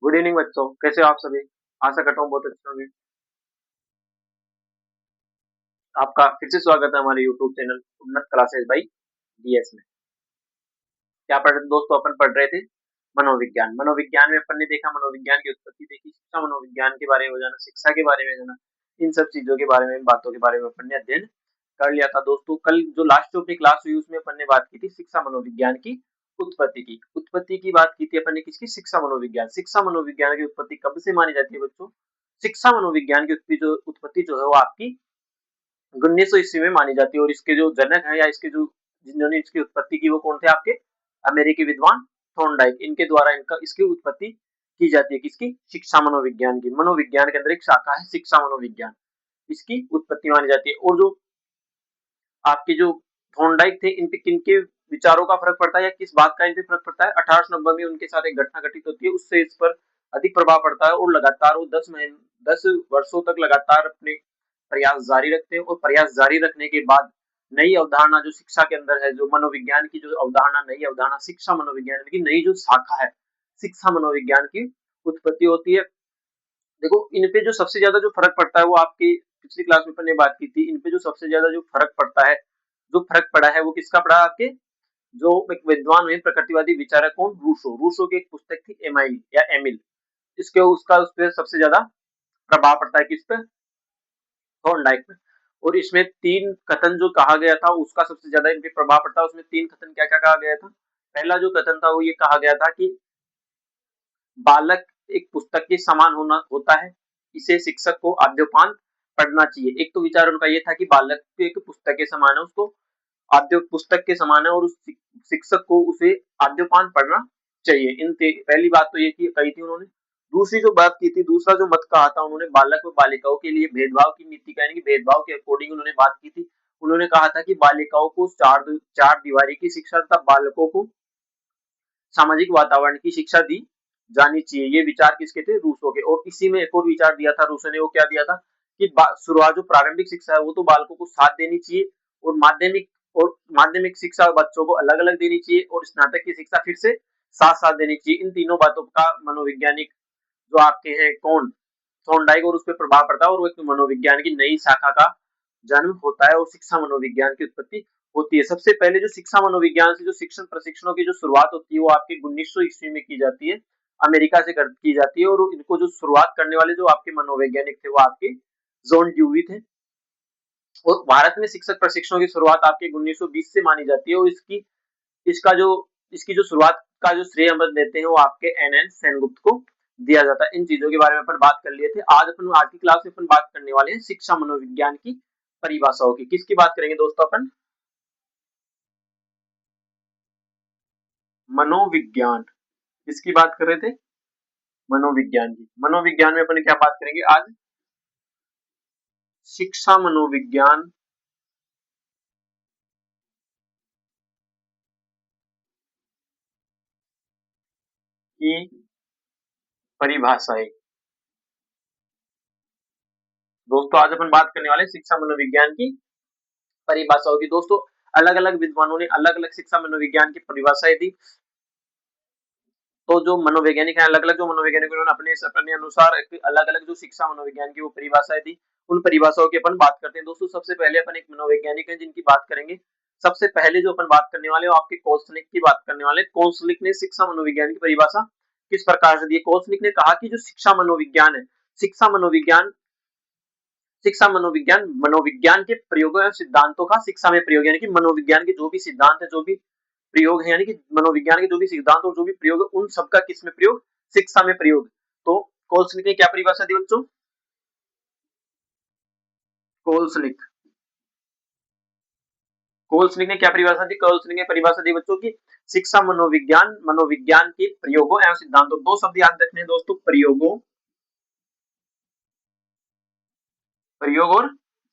Good evening बच्चों, कैसे हो आप सभी। आशा करता हूँ बहुत अच्छे होंगे। आपका फिर से स्वागत है हमारे यूट्यूब चैनल उन्नत क्लासेस बाई डीएस में। क्या पढ़ रहे थे दोस्तों? अपन पढ़ रहे थे मनोविज्ञान। मनोविज्ञान में अपन ने देखा, मनोविज्ञान की उत्पत्ति देखी, शिक्षा मनोविज्ञान के बारे में जाना, शिक्षा के बारे में जाना, इन सब चीजों के बारे में, इन बातों के बारे में अपन ने अध्ययन कर लिया था दोस्तों। कल जो लास्ट जो अपनी क्लास हुई उसमें अपन ने बात की थी शिक्षा मनोविज्ञान की उत्पत्ति की बात की थी अपन ने। किसकी? शिक्षा मनोविज्ञान। शिक्षा मनोविज्ञान की उत्पत्ति कब से मानी जाती है बच्चों? शिक्षा मनोविज्ञान की उत्पत्ति जो है वो आपकी 1900 ईस्वी में मानी जाती है। और इसके जो जनक है या इसके जो जिन्होंने इसकी उत्पत्ति की वो कौन थे? आपके अमेरिकी विद्वान थॉर्नडाइक। इनके द्वारा इनका इसकी उत्पत्ति की जाती है। किसकी? शिक्षा मनोविज्ञान की। मनोविज्ञान के अंदर एक शाखा है शिक्षा मनोविज्ञान, इसकी उत्पत्ति मानी जाती है। और जो आपके जो थॉर्नडाइक थे, इन पे किनके विचारों का फर्क पड़ता है या किस बात का इन पे फर्क पड़ता है? 1890 में उनके साथ एक घटना घटित होती है, उससे इस पर अधिक प्रभाव पड़ता है और लगातार वो 10 वर्षों तक लगातार अपने प्रयास जारी रखते हैं। और प्रयास जारी रखने के बाद नई अवधारणा जो शिक्षा के अंदर है, जो मनोविज्ञान की जो अवधारणा, नई अवधारणा शिक्षा मनोविज्ञान की नई जो शाखा है शिक्षा मनोविज्ञान की उत्पत्ति होती है। देखो, इन पे जो सबसे ज्यादा जो फर्क पड़ता है वो आपकी पिछली क्लास में अपन ने बात की थी। इन पे जो सबसे ज्यादा जो फर्क पड़ता है, जो फर्क पड़ा है वो किसका पड़ा? आपके जो एक विद्वान हुए प्रकृतिवादी विचारक कौन? रूसो। रूसो की एक पुस्तक थी एमाइल या एमिल, इसके उसका उस पर सबसे ज्यादा प्रभाव पड़ता है। किस पे? थॉर्नडाइक पे। और इसमें 3 कथन जो कहा गया था उसका सबसे ज्यादा इन पे प्रभाव पड़ता है। उसमें 3 कथन क्या क्या कहा गया था? पहला जो कथन था वो ये कहा गया था कि बालक एक पुस्तक के समान होता है, इसे शिक्षक को आद्योपांत पढ़ना चाहिए। एक तो विचार उनका ये था कि बालक एक पुस्तक के समान है, उसको आद्य पुस्तक के समान है और उस शिक्षक को उसे आद्योपांत पढ़ना चाहिए। पहली बात तो ये कही थी उन्होंने। दूसरी जो बात की थी, दूसरा जो मत कहा था उन्होंने, बालक और बालिकाओं के लिए भेदभाव की नीति का, यानी कि भेदभाव के अकॉर्डिंग उन्होंने बात की थी। उन्होंने कहा था कि बालिकाओं को चार दीवारी की शिक्षा तथा बालकों को सामाजिक वातावरण की शिक्षा दी जानी चाहिए। ये विचार किसके थे? रूसो के। और इसी में एक और विचार दिया था रूसो ने, वो क्या दिया था कि शुरुआत जो प्रारंभिक शिक्षा है वो तो बालकों को साथ देनी चाहिए, और माध्यमिक शिक्षा बच्चों को अलग अलग देनी चाहिए, और स्नातक की शिक्षा फिर से साथ साथ देनी चाहिए। इन तीनों बातों का मनोवैज्ञानिक जो आपके हैं कौन? थॉर्नडाइक, और उस पर प्रभाव पड़ता है और वो एक मनोविज्ञान की नई शाखा का जन्म होता है और शिक्षा मनोविज्ञान की उत्पत्ति होती है। सबसे पहले जो शिक्षा मनोविज्ञान से जो शिक्षण प्रशिक्षणों की जो शुरुआत होती है वो आपकी 1900 ईस्वी में की जाती है, अमेरिका से की जाती है। और इनको जो शुरुआत करने वाले जो आपके मनोवैज्ञानिक थे वो आपके जॉन ड्यूवी थे। और भारत में शिक्षक प्रशिक्षणों की शुरुआत आपके 1920 से मानी जाती है। और इसकी जो शुरुआत का जो श्रेय हम देते हैं वो आपके एन सेनगुप्त को दिया जाता है। इन चीजों के बारे में अपन बात कर लिए थे। आज की क्लास में अपन बात करने वाले हैं शिक्षा मनोविज्ञान की परिभाषाओं की। किसकी बात करेंगे दोस्तों? अपन मनोविज्ञान, किसकी बात कर रहे थे? मनोविज्ञान की। मनोविज्ञान में अपन क्या बात करेंगे आज? शिक्षा मनोविज्ञान की परिभाषाएं। दोस्तों आज अपन बात करने वाले हैं शिक्षा मनोविज्ञान की परिभाषाओं की। दोस्तों अलग अलग विद्वानों ने अलग अलग शिक्षा मनोविज्ञान की परिभाषाएं दी। तो जो मनोवैज्ञानिक है, अलग अलग जो मनोवैज्ञानिक उन्होंने अपने अनुसार अलग अलग जो शिक्षा मनोविज्ञान की वो परिभाषाएं दी, उन परिभाषाओं की अपन बात करते हैं। दोस्तों सबसे पहले अपन एक मनोवैज्ञानिक है जिनकी बात करेंगे। सबसे पहले जो अपन बात करने वाले वो आपके कोल्सनिक की बात करने वाले। कोल्सनिक ने शिक्षा मनोविज्ञान की परिभाषा किस प्रकार से दी? कोल्सनिक ने कहा कि जो शिक्षा मनोविज्ञान है, शिक्षा मनोविज्ञान मनोविज्ञान के प्रयोगों और सिद्धांतों का शिक्षा में प्रयोग, यानी कि मनोविज्ञान के जो भी सिद्धांत है, जो भी प्रयोग है, यानी कि मनोविज्ञान के जो भी सिद्धांत और जो भी प्रयोग है उन सबका किस में प्रयोग? शिक्षा में प्रयोग। तो कोल्सनिक ने क्या परिभाषा दी बच्चों? कोल्सनिक कोल्सनिक ने क्या परिभाषा दी? कोल्सनिक ने परिभाषा दी बच्चों की शिक्षा मनोविज्ञान के प्रयोगों एवं सिद्धांतों। दो शब्द याद रखने दोस्तों, प्रयोग और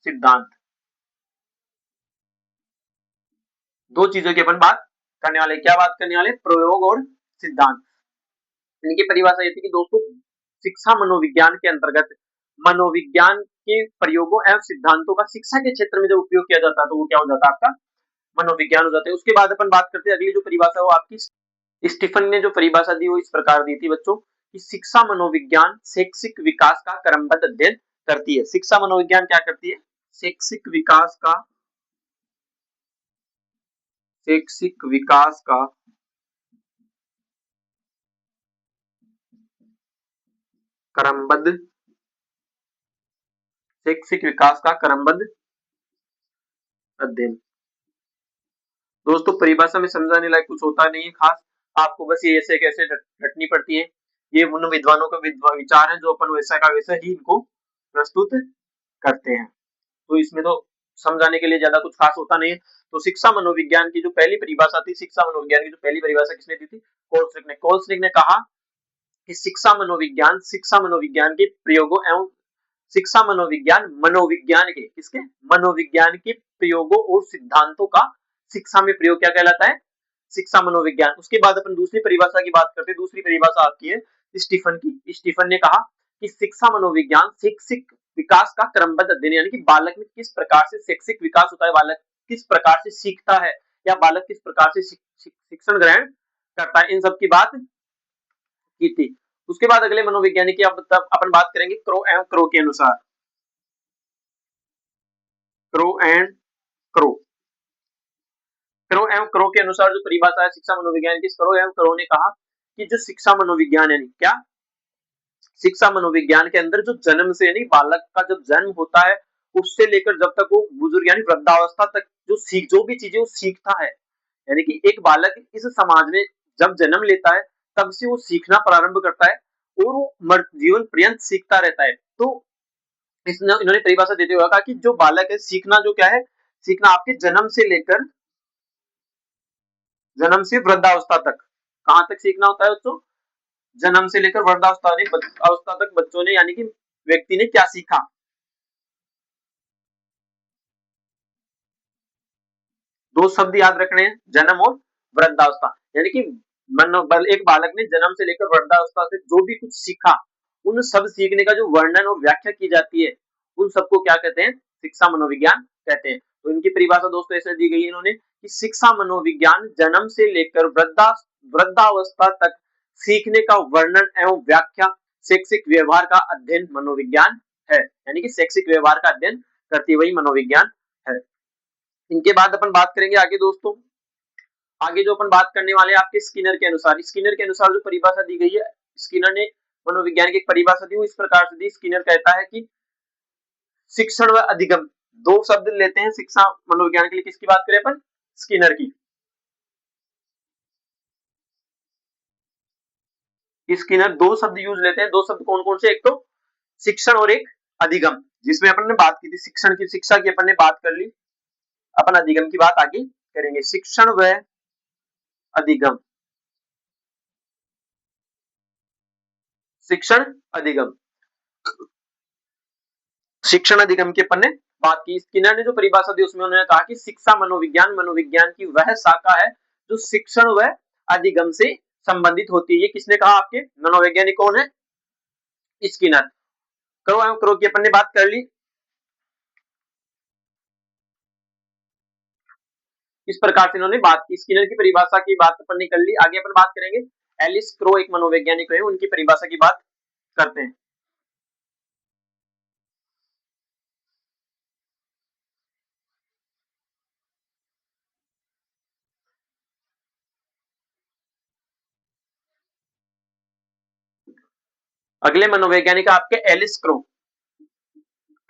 सिद्धांत। दो चीजों की अपन बात करने वाले। क्या बात करने वाले? प्रयोग और सिद्धांत। इनकी परिभाषा ये थी कि दोस्तों शिक्षा मनोविज्ञान के अंतर्गत मनोविज्ञान के प्रयोगों एवं सिद्धांतों का शिक्षा के क्षेत्र में जब उपयोग किया जाता है तो वो क्या हो जाता है? आपका मनोविज्ञान हो जाता है। उसके बाद अपन बात करते हैं अगली जो परिभाषा वो आपकी स्टीफन ने जो परिभाषा दी वो इस प्रकार दी थी बच्चों कि शिक्षा मनोविज्ञान शैक्षिक विकास का क्रमबद्ध अध्ययन करती है। शिक्षा मनोविज्ञान क्या करती है? शैक्षिक विकास का क्रमबद्ध अध्ययन। दोस्तों परिभाषा में समझाने लायक कुछ होता नहीं है खास, आपको बस ये ऐसे कैसे रटनी पड़ती है। ये उन विद्वानों का विचार है जो अपन वैसा का वैसा ही इनको प्रस्तुत करते हैं, तो इसमें तो समझाने के लिए ज्यादा कुछ खास होता नहीं है। तो शिक्षा मनोविज्ञान की जो पहली परिभाषा थी, शिक्षा मनोविज्ञान की जो पहली परिभाषा किसने दी थी? कोल्सरिक ने कहा कि शिक्षा मनोविज्ञान के प्रयोगों एवं शिक्षा मनोविज्ञान के किसके? मनोविज्ञान के प्रयोगों और सिद्धांतों का शिक्षा में प्रयोग क्या कहलाता है? शिक्षा मनोविज्ञान। उसके बाद अपन दूसरी परिभाषा की बात करते हैं। दूसरी परिभाषा आती है स्टीफन की। स्टीफन ने कहा कि शिक्षा मनोविज्ञान शैक्षिक विकास का क्रमबद्ध अध्ययन, यानी कि बालक में किस प्रकार से शैक्षिक विकास होता है, बालक किस प्रकार से सीखता है या बालक किस प्रकार से शिक्षण ग्रहण करता है, इन सब की बात की थी। उसके बाद अगले मनोविज्ञानी की अपन बात करेंगे क्रो एवं क्रो के अनुसार। क्रो एवं क्रो के अनुसार जो परिभाषा है शिक्षा मनोविज्ञान की, क्रो एवं क्रो ने कहा कि जो शिक्षा मनोविज्ञान यानी क्या? शिक्षा मनोविज्ञान के अंदर जो जन्म से यानी बालक का जब जन्म होता है उससे लेकर जब तक वो बुजुर्ग यानी वृद्धावस्था तक जो भी चीजें वो सीखता है, यानी कि एक बालक इस समाज में जब जन्म लेता है तब से वो सीखना प्रारंभ करता है और वो जीवन पर्यंत सीखता रहता है। तो इन्होंने परिभाषा देते हुए कहा कि जो बालक है सीखना जो क्या है? सीखना आपके जन्म से वृद्धावस्था तक। कहां तक सीखना होता है बच्चों? जन्म से लेकर वृद्धावस्था तक बच्चों ने यानी कि व्यक्ति ने क्या सीखा? दो शब्द याद रखने हैं, जन्म और वृद्धावस्था। यानी कि एक बालक ने जन्म से लेकर वृद्धावस्था से जो भी कुछ सीखा, उन सब सीखने का जो वर्णन और व्याख्या की जाती है, उन सबको क्या कहते हैं? शिक्षा मनोविज्ञान कहते हैं। तो इनकी परिभाषा दोस्तों ऐसे दी गई है इन्होंने कि शिक्षा मनोविज्ञान जन्म से लेकर वृद्धावस्था तक सीखने का वर्णन एवं व्याख्या शैक्षिक व्यवहार का अध्ययन मनोविज्ञान है। यानी कि शैक्षिक व्यवहार का अध्ययन करती हुई मनोविज्ञान है। इनके बाद अपन बात करेंगे आगे दोस्तों। आगे जो अपन बात करने वाले हैं आपके स्किनर के अनुसार। स्किनर के अनुसार जो परिभाषा दी गई है, स्किनर ने मनोविज्ञान की एक परिभाषा दी, वो इस प्रकार से दी। स्किनर कहता है कि शिक्षण व अधिगम, दो शब्द लेते हैं शिक्षा मनोविज्ञान के लिए। किसकी बात करें अपन? स्किनर की। स्किनर दो शब्द यूज लेते हैं। दो शब्द कौन कौन से? एक तो शिक्षण और एक अधिगम, जिसमें अपन ने बात की थी शिक्षण की, शिक्षा की अपन ने बात कर ली। अपन अधिगम की बात आगे करेंगे। शिक्षण व अधिगम, शिक्षण अधिगम की अपन ने बात की। स्किनर ने जो परिभाषा दी उसमें उन्होंने कहा कि शिक्षा मनोविज्ञान की वह शाखा है जो शिक्षण व अधिगम से संबंधित होती है। ये किसने कहा? आपके मनोवैज्ञानिक कौन है? स्किनर। क्रो एवं क्रो की अपन ने बात कर ली। इस प्रकार से इन्होंने बात की, स्किनर की परिभाषा की बात अपन ने कर ली। आगे अपन बात करेंगे एलिस क्रो एक मनोवैज्ञानिक है, उनकी परिभाषा की बात करते हैं। अगले मनोवैज्ञानिक आपके एलिस क्रो।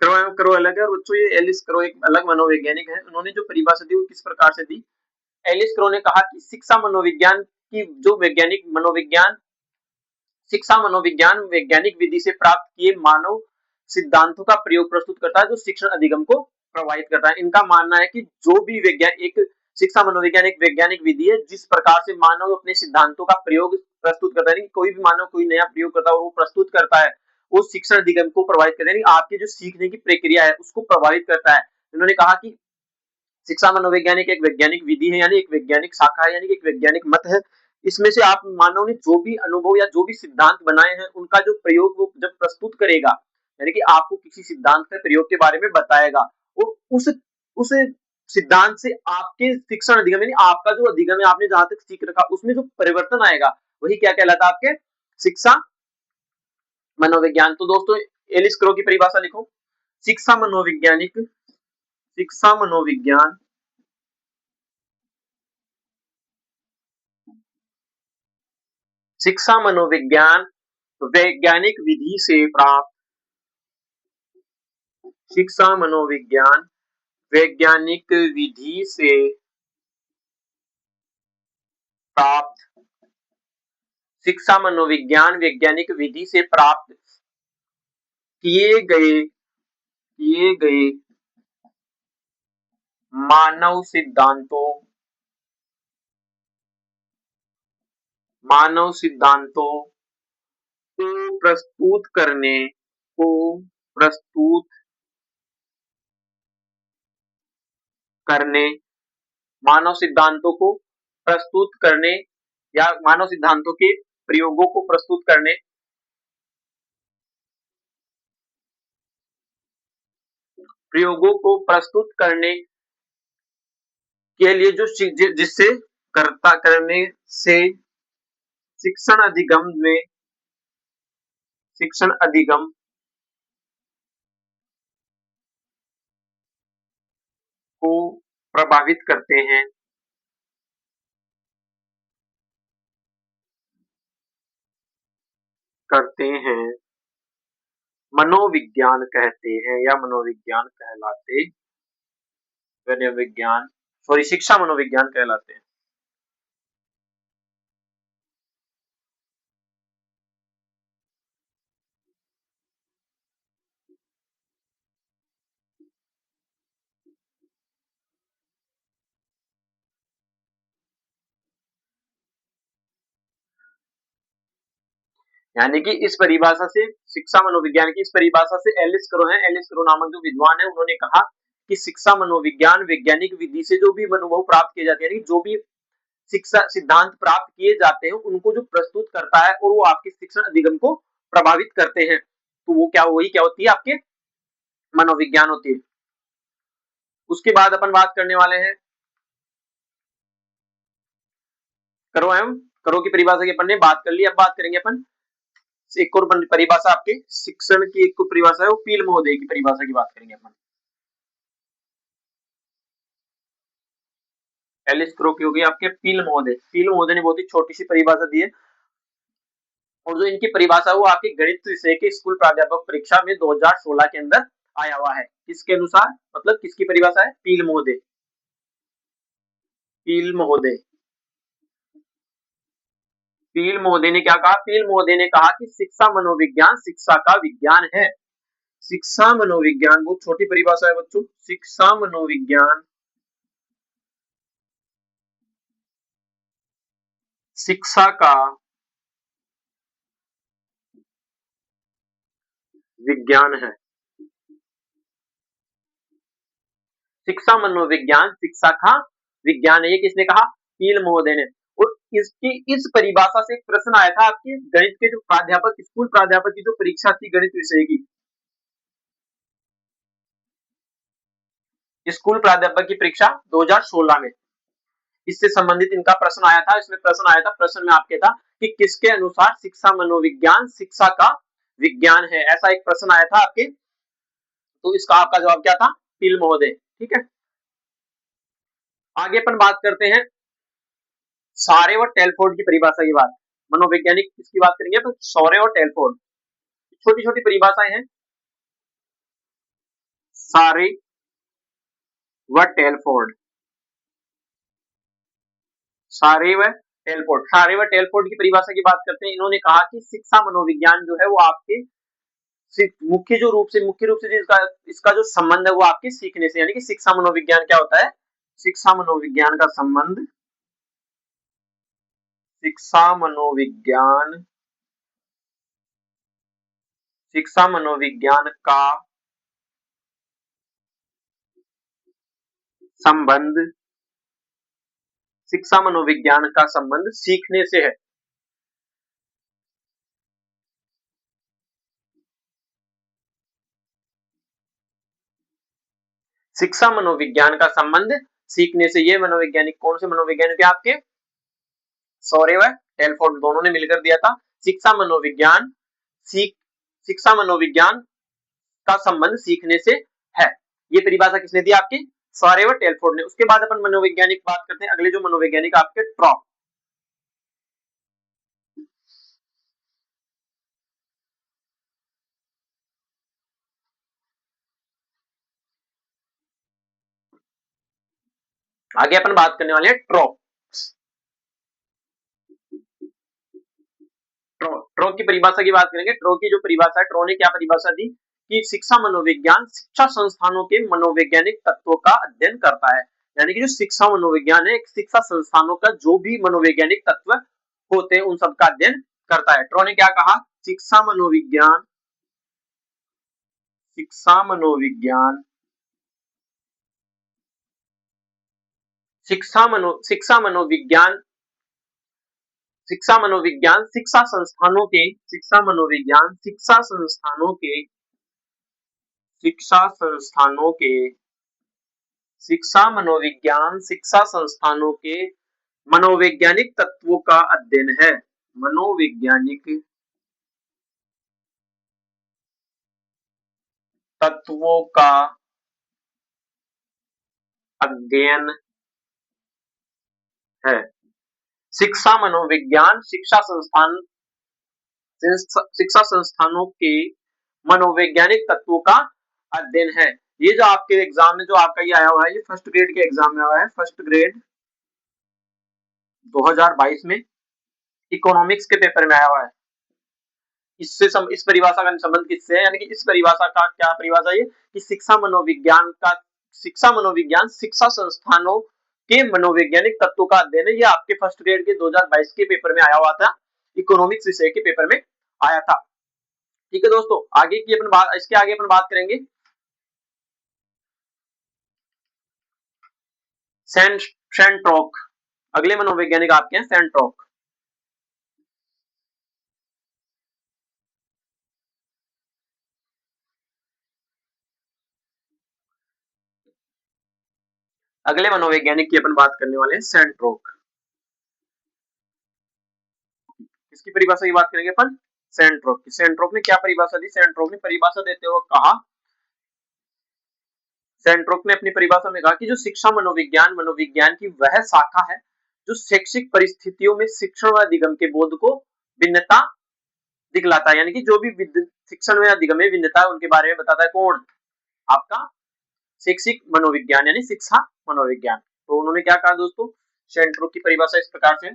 क्रो अलग है और बच्चों ये एलिस क्रो एक अलग मनोवैज्ञानिक है। उन्होंने जो परिभाषा दी वो किस प्रकार से दी? एलिस क्रो ने कहा कि शिक्षा मनोविज्ञान की जो शिक्षा मनोविज्ञान वैज्ञानिक विधि से प्राप्त किए मानव सिद्धांतों का प्रयोग प्रस्तुत करता है जो शिक्षण अधिगम को प्रभावित करता है। इनका मानना है कि जो भी एक शिक्षा मनोविज्ञान एक वैज्ञानिक विधि है जिस प्रकार से मानव अपने सिद्धांतों का प्रयोग प्रस्तुत करता है, कोई भी मानव कोई नया प्रयोग करता है और वो प्रस्तुत करता है, वो शिक्षण अधिगम को प्रभावित करता है, आपकी जो सीखने की प्रक्रिया है उसको प्रभावित करता है। उन्होंने कहा कि शिक्षा मनोवैज्ञानिक एक वैज्ञानिक विधि है, यानी एक वैज्ञानिक शाखा है, यानी कि एक वैज्ञानिक मत है। इसमें से आप मानव ने जो भी अनुभव या जो भी सिद्धांत बनाए हैं उनका जो प्रयोग वो जब प्रस्तुत करेगा, यानी कि आपको किसी सिद्धांत के प्रयोग के बारे में बताएगा और उस सिद्धांत से आपके शिक्षण अधिगम यानी आपका जो अधिगम है आपने जहां तक सीख रखा उसमें जो परिवर्तन आएगा वही क्या कहलाता है? आपके शिक्षा मनोविज्ञान। तो दोस्तों एलिस क्रो की परिभाषा लिखो। शिक्षा मनोवैज्ञानिक, शिक्षा मनोविज्ञान शिक्षा मनोविज्ञान वैज्ञानिक विधि से प्राप्त, शिक्षा मनोविज्ञान वैज्ञानिक विधि से प्राप्त, शिक्षा मनोविज्ञान वैज्ञानिक विधि से प्राप्त किए गए मानव सिद्धांतों, मानव सिद्धांतों को प्रस्तुत करने, को प्रस्तुत करने, मानव सिद्धांतों को प्रस्तुत करने या मानव सिद्धांतों के प्रयोगों को प्रस्तुत करने, प्रयोगों को प्रस्तुत करने के लिए जो जिससे करता करने से शिक्षण अधिगम में, शिक्षण अधिगम को प्रभावित करते हैं, करते हैं, मनोविज्ञान कहते हैं या मनोविज्ञान कहलाते, मनोविज्ञान सॉरी शिक्षा मनोविज्ञान कहलाते हैं। यानी कि इस परिभाषा से, शिक्षा मनोविज्ञान की इस परिभाषा से एलिस क्रो है, एलिस क्रो नामक जो विद्वान है, उन्होंने कहा कि शिक्षा मनोविज्ञान वैज्ञानिक विधि से जो भी अनुभव प्राप्त किए जाते हैं, जो भी शिक्षा सिद्धांत प्राप्त किए जाते हैं, उनको जो प्रस्तुत करता है और वो आपके शिक्षण अधिगम को प्रभावित करते हैं, तो वो क्या, वही क्या होती है, आपके मनोविज्ञान होती है। उसके बाद अपन बात करने वाले हैं करो एवं करो की परिभाषा की अपन ने बात कर ली। अब बात करेंगे अपन एक और परिभाषा, आपके शिक्षण की एक परिभाषा है, वो पील महोदय की परिभाषा की बात करेंगे अपन। एलिस क्रो की होगी आपके पील महोदय। पील महोदय ने बहुत ही छोटी सी परिभाषा दी है और जो इनकी परिभाषा है वो आपके गणित विषय के स्कूल प्राध्यापक परीक्षा में 2016 के अंदर आया हुआ है। किसके अनुसार, मतलब किसकी परिभाषा है, पील महोदय, पील महोदय। पील महोदय ने क्या कहा, पील महोदय ने कहा कि शिक्षा मनोविज्ञान शिक्षा का विज्ञान है। शिक्षा मनोविज्ञान बहुत छोटी परिभाषा है बच्चों। शिक्षा मनोविज्ञान शिक्षा का विज्ञान है। शिक्षा मनोविज्ञान शिक्षा का विज्ञान है, ये किसने कहा, पील महोदय ने। और इसकी इस परिभाषा से एक प्रश्न आया था आपके गणित के जो प्राध्यापक, स्कूल प्राध्यापक की जो परीक्षा थी गणित विषय की, स्कूल प्राध्यापक की परीक्षा 2016 में, इससे संबंधित इनका प्रश्न आया था। इसमें प्रश्न आया था, प्रश्न में आपके था कि किसके अनुसार शिक्षा मनोविज्ञान शिक्षा का विज्ञान है, ऐसा एक प्रश्न आया था आपके। तो इसका आपका जवाब क्या था, पील महोदय। ठीक है, आगे अपन बात करते हैं सारे और टेलफोर्ड की परिभाषा की बात। मनोवैज्ञानिक किसकी बात करेंगे तो सौरे और टेलफोर्ड, छोटी छोटी परिभाषाएं हैं, सारे व टेलफोर्ड, सारे व टेलफोर्ड, सारे व टेलफोर्ड की परिभाषा की बात करते हैं। इन्होंने कहा कि शिक्षा मनोविज्ञान जो है वो आपके मुख्य रूप से इसका इसका जो संबंध है वो आपके सीखने से, यानी कि शिक्षा मनोविज्ञान क्या होता है, शिक्षा मनोविज्ञान का संबंध, शिक्षा मनोविज्ञान, शिक्षा मनोविज्ञान का संबंध, शिक्षा मनोविज्ञान का संबंध सीखने से है। शिक्षा मनोविज्ञान का संबंध सीखने से, ये मनोवैज्ञानिक कौन से मनोवैज्ञानिक है आपके, सौरे व टेलफोर्ड दोनों ने मिलकर दिया था। शिक्षा मनोविज्ञान शिक्षा मनोविज्ञान का संबंध सीखने से है। ये परिभाषा किसने दी? आपके सारे व टेलफोर्ड ने। उसके बाद अपन मनोवैज्ञानिक बात करते हैं। अगले जो मनोवैज्ञानिक आपके ट्रॉप। आगे अपन बात करने वाले हैं ट्रॉप। ट्रो की परिभाषा की बात करेंगे। ट्रो की जो परिभाषा है, ट्रो ने क्या परिभाषा दी कि शिक्षा मनोविज्ञान शिक्षा संस्थानों के मनोवैज्ञानिक तत्वों का अध्ययन करता है। यानी कि जो शिक्षा मनोविज्ञान है, शिक्षा संस्थानों का जो भी मनोवैज्ञानिक तत्व होते हैं उन सब का अध्ययन करता है। ट्रो ने क्या कहा? शिक्षा मनोविज्ञान शिक्षा मनोविज्ञान शिक्षा मनोविज्ञान शिक्षा संस्थानों के शिक्षा मनोविज्ञान शिक्षा संस्थानों के शिक्षा मनोविज्ञान शिक्षा संस्थानों के मनोवैज्ञानिक तत्वों का अध्ययन है। मनोवैज्ञानिक तत्वों का अध्ययन है। शिक्षा मनोविज्ञान शिक्षा संस्थानों के मनोवैज्ञानिक तत्वों का अध्ययन है। ये जो आपके एग्जाम में जो आपका ये आया हुआ है, ये फर्स्ट ग्रेड के एग्जाम में आया है। फर्स्ट ग्रेड 2022 में इकोनॉमिक्स के पेपर में आया हुआ है। इस परिभाषा का संबंध किससे है? यानी कि इस परिभाषा का क्या परिभाषा है कि शिक्षा मनोविज्ञान शिक्षा संस्थानों के मनोवैज्ञानिक तत्वों का अध्ययन है। ये आपके फर्स्ट ग्रेड के 2022 के पेपर में आया हुआ था। इकोनॉमिक्स विषय के पेपर में आया था। ठीक है दोस्तों, आगे की अपन बात इसके आगे अपन बात करेंगे सेंट्रोक। अगले मनोवैज्ञानिक आपके हैं सेंट्रोक। अगले मनोवैज्ञानिक की अपन बात करने वाले हैं सेंट्रोक। इसकी परिभाषा की बात करेंगे अपन सेंट्रोक की। सेंट्रोक ने क्या परिभाषा दी? सेंट्रोक ने परिभाषा देते हुए कहा, सेंट्रोक ने अपनी परिभाषा में कहा कि जो शिक्षा मनोविज्ञान की वह शाखा है जो शैक्षिक परिस्थितियों में शिक्षण व अधिगम के बोध को भिन्नता दिखलाता है। यानी कि जो भी शिक्षण व अधिगम में भिन्नता है उनके बारे में बताता है। कौन? आपका शैक्षिक मनोविज्ञान यानी शिक्षा मनोविज्ञान। तो उन्होंने क्या कहा दोस्तों? सेंट्रोक की परिभाषा इस प्रकार से,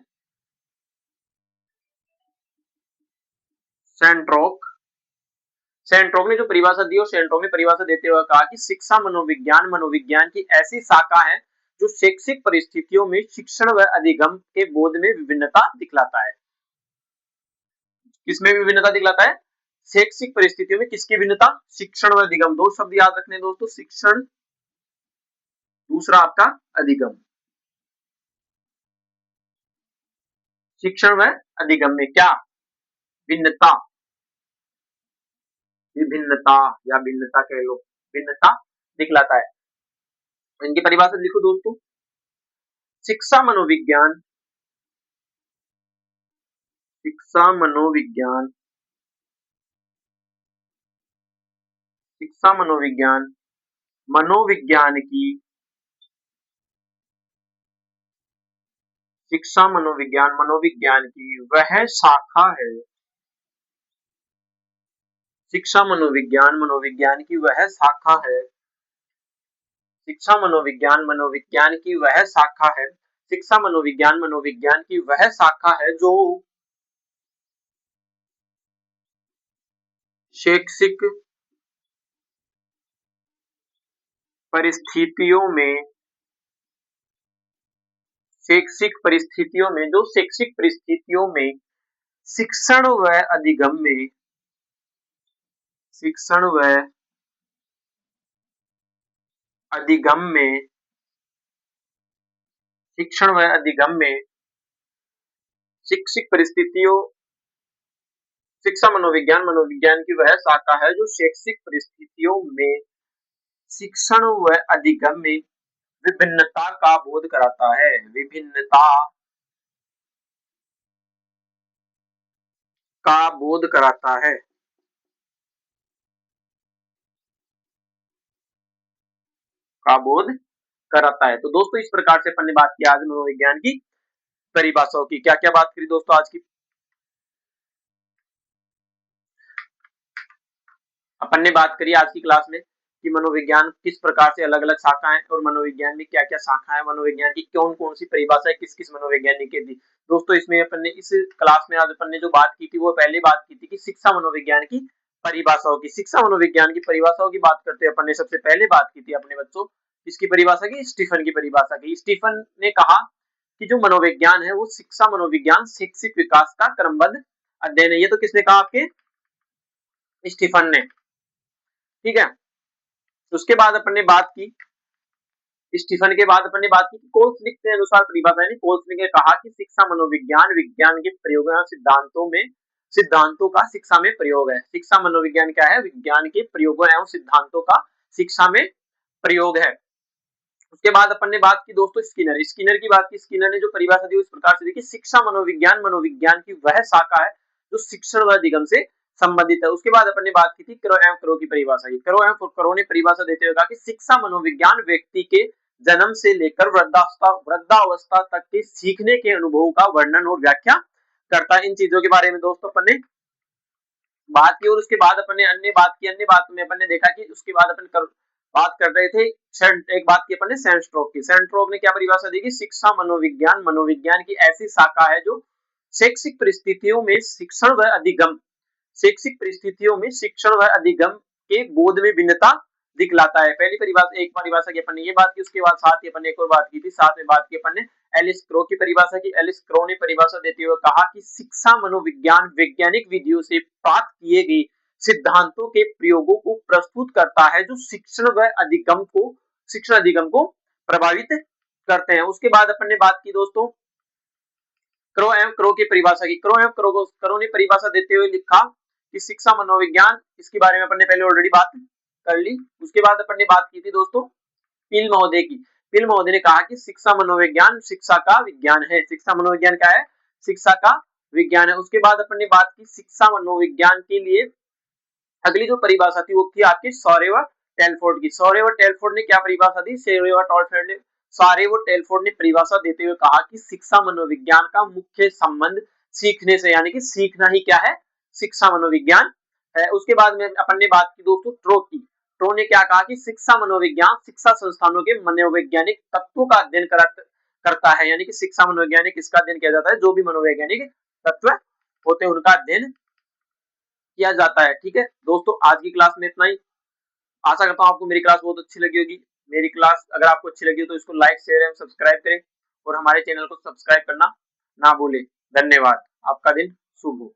सेंट्रोक ने जो परिभाषा दी और सेंट्रोक ने परिभाषा देते हुए कहा कि शिक्षा मनोविज्ञान की ऐसी शाखा है जो शैक्षिक परिस्थितियों में शिक्षण व अधिगम के बोध में विभिन्नता दिखलाता है। किसमें विभिन्नता दिखलाता है? शैक्षिक परिस्थितियों में किसकी भिन्नता? शिक्षण व अधिगम। दो शब्द याद रखने दोस्तों, शिक्षण, दूसरा आपका अधिगम। शिक्षण व अधिगम में क्या भिन्नता? विभिन्नता या भिन्नता कह लो, भिन्नता दिखलाता है। इनकी परिभाषा लिखो दोस्तों। शिक्षा मनोविज्ञान शिक्षा मनोविज्ञान शिक्षा मनोविज्ञान मनोविज्ञान की शिक्षा मनोविज्ञान की वह शाखा है। शिक्षा मनोविज्ञान की वह शाखा है। शिक्षा मनोविज्ञान की वह शाखा है। शिक्षा मनोविज्ञान की वह शाखा है जो शैक्षिक परिस्थितियों में शिक्षण व अधिगम में शिक्षण व अधिगम में शिक्षण व अधिगम में शैक्षिक परिस्थितियों शिक्षा मनोविज्ञान की वह शाखा है जो शैक्षिक परिस्थितियों में शिक्षण व अधिगम में विभिन्नता का बोध कराता है। विभिन्नता का बोध कराता है। का बोध कराता है। तो दोस्तों इस प्रकार से अपन ने बात की आज मनोविज्ञान की परिभाषाओं की। क्या क्या बात करी दोस्तों आज की? अपन ने बात करी आज की क्लास में कि मनोविज्ञान किस प्रकार से अलग अलग शाखाएं और मनोविज्ञान में क्या क्या शाखाएं, मनोविज्ञान की कौन कौन सी परिभाषाएं किस किस मनोवैज्ञानिक की थी। दोस्तों इसमें अपन ने इस क्लास में आज अपन ने जो बात की थी वो पहले बात की थी कि शिक्षा मनोविज्ञान की परिभाषाओं की। शिक्षा मनोविज्ञान की परिभाषाओं की बात करते अपन ने सबसे पहले बात की थी अपने बच्चों इसकी परिभाषा की, स्टीफन की परिभाषा की। स्टीफन ने कहा कि जो मनोविज्ञान है वो शिक्षा मनोविज्ञान शैक्षिक विकास का क्रमबद्ध अध्ययन है। ये तो किसने कहा? आपके स्टीफन ने। ठीक है, उसके बाद अपन ने बात की स्टीफन के बाद अपन ने बात की कोल्सनिक के अनुसार परिभाषा, यानी कोल्सनिक ने कहा कि शिक्षा मनोविज्ञान विज्ञान के प्रयोगों और सिद्धांतों का शिक्षा में प्रयोग है। शिक्षा मनोविज्ञान क्या है? विज्ञान के प्रयोगों एवं सिद्धांतों का शिक्षा में प्रयोग है। उसके बाद अपन ने बात की दोस्तों स्किनर की बात की। स्किनर ने जो परिभाषा दी उस प्रकार से दी कि शिक्षा मनोविज्ञान की वह शाखा है जो शिक्षण व अधिगम से संबंधित है। उसके बाद अपन ने बात की थी क्रो एवं क्रो की परिभाषा की। क्रो ने परिभाषा देते हुए कहा कि शिक्षा मनोविज्ञान व्यक्ति के जन्म से लेकर वृद्धावस्था तक के सीखने के अनुभव का वर्णन और व्याख्या करता है। इन चीजों के बारे में दोस्तों अपन ने बात की और उसके बाद अपन ने अन्य बात में अपन ने देखा कि उसके बाद अपन बात कर रहे थे एक बात की अपन ने सैंस्ट्रोक की। सैंस्ट्रोक ने क्या परिभाषा दी कि शिक्षा मनोविज्ञान की ऐसी शाखा है जो शैक्षिक परिस्थितियों में शिक्षण व अधिगम के बोध में भिन्नता दिखलाता है। पहली परिभाषा एक परिभाषा की अपन ने ये बात की। उसके बाद साथ ही अपन ने एक और बात की थी, साथ में बात की अपन ने एलिस क्रो की परिभाषा की। एलिस क्रो ने परिभाषा देते हुए कहा कि शिक्षा मनोविज्ञान वैज्ञानिक विधियों से प्राप्त किए गए सिद्धांतों के प्रयोगों को प्रस्तुत करता है जो शिक्षण अधिगम को प्रभावित करते हैं। उसके बाद अपन ने बात की दोस्तों क्रो एवं क्रो की परिभाषा की। क्रो ने परिभाषा देते हुए लिखा कि शिक्षा मनोविज्ञान, इसके बारे में अपन ने पहले ऑलरेडी बात कर ली। उसके बाद अपन ने बात की थी दोस्तों पिल महोदय की। पिल महोदय ने कहा कि शिक्षा मनोविज्ञान शिक्षा का विज्ञान है। शिक्षा मनोविज्ञान क्या है? शिक्षा का विज्ञान है। उसके बाद अपन ने बात की शिक्षा मनोविज्ञान के लिए अगली जो परिभाषा थी वो थी आपकी सॉरे व टेलफोर्ड की। सॉरे व टेलफोर्ड ने क्या परिभाषा दी? सारे वो टेलफोर्ड ने परिभाषा देते हुए कहा कि शिक्षा मनोविज्ञान का मुख्य संबंध सीखने से, यानी कि सीखना ही क्या है? शिक्षा मनोविज्ञान है। उसके बाद में अपन ने बात की दोस्तों ट्रो की। ट्रो ने क्या कहा कि शिक्षा मनोविज्ञान शिक्षा संस्थानों के मनोवैज्ञानिक तत्वों का अध्ययन करता है, यानी कि शिक्षा मनोवैज्ञानिक इसका अध्ययन किया जाता है जो भी मनोवैज्ञानिक तत्व होते हैं उनका अध्ययन किया जाता है। ठीक है दोस्तों, आज की क्लास में इतना ही। आशा करता हूँ आपको मेरी क्लास बहुत अच्छी लगी होगी। मेरी क्लास अगर आपको अच्छी लगी हो तो इसको लाइक शेयर एवं सब्सक्राइब करें और हमारे चैनल को सब्सक्राइब करना ना भूलें। धन्यवाद। आपका दिन शुभ हो।